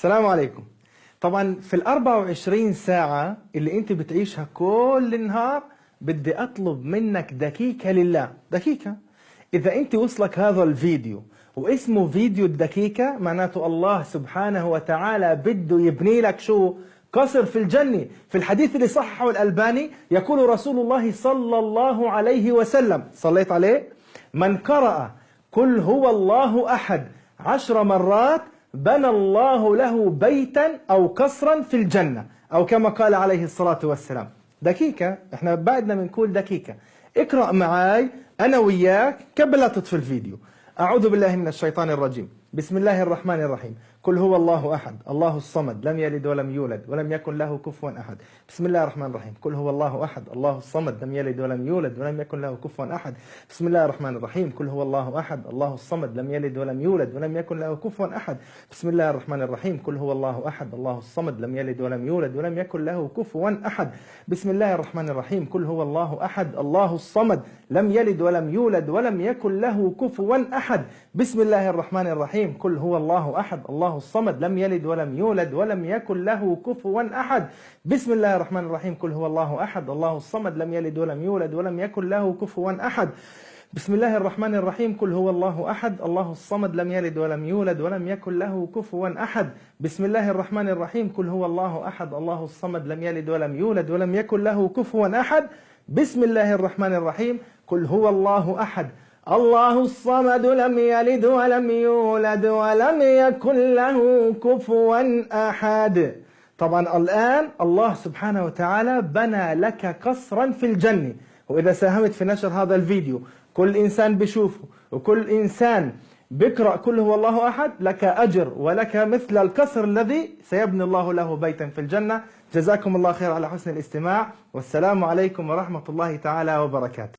السلام عليكم. طبعا في ال24 ساعة اللي انت بتعيشها كل النهار بدي اطلب منك دقيقة لله، دقيقة. اذا انت وصلك هذا الفيديو واسمه فيديو الدقيقة، معناته الله سبحانه وتعالى بده يبني لك شو؟ قصر في الجنة. في الحديث اللي صححه الألباني يقول رسول الله صلى الله عليه وسلم، صليت عليه، من قرأ قل هو الله أحد 10 مرات بنى الله له بيتا أو قصرا في الجنة، أو كما قال عليه الصلاة والسلام. دقيقة، احنا بعدنا من كل دقيقة. اقرأ معاي أنا وياك قبل لا تطفي الفيديو. أعوذ بالله من الشيطان الرجيم. بسم الله الرحمن الرحيم. قل هو الله أحد الله الصمد لم يلد ولم يولد ولم يكن له كفوا أحد. بسم الله الرحمن الرحيم. قل هو الله أحد الله الصمد لم يلد ولم يولد ولم يكن له كفوا أحد. بسم الله الرحمن الرحيم. قل هو الله أحد الله الصمد لم يلد ولم يولد ولم يكن له كفوا أحد. بسم الله الرحمن الرحيم. قل هو الله أحد الله الصمد لم يلد ولم يولد ولم يكن له كفوا أحد. بسم الله الرحمن الرحيم. قل هو الله أحد الله الصمد لم يلد ولم يولد ولم يكن له كفوا أحد. بسم الله الرحمن الرحيم. قل هو الله أحد الله الصمد لم يلد ولم يولد ولم يكن له كفوا أحد. بسم الله الرحمن الرحيم. قل هو الله أحد الله الصمد لم يلد ولم يولد ولم يكن له كفوا أحد. بسم الله الرحمن الرحيم. قل هو الله أحد الله الصمد لم يلد ولم يولد ولم يكن له كفوا أحد. بسم الله الرحمن الرحيم. قل هو الله أحد الله الصمد لم يلد ولم يولد ولم يكن له كفوا أحد. بسم الله الرحمن الرحيم. قل هو الله أحد الله الصمد لم يلد ولم يولد ولم يكن له كفوا أحد. طبعا الآن الله سبحانه وتعالى بنى لك قصرا في الجنة، وإذا ساهمت في نشر هذا الفيديو كل إنسان بيشوفه وكل إنسان بيقرأ كل هو الله أحد لك أجر ولك مثل القصر الذي سيبني الله له بيتا في الجنة. جزاكم الله خير على حسن الاستماع، والسلام عليكم ورحمة الله تعالى وبركاته.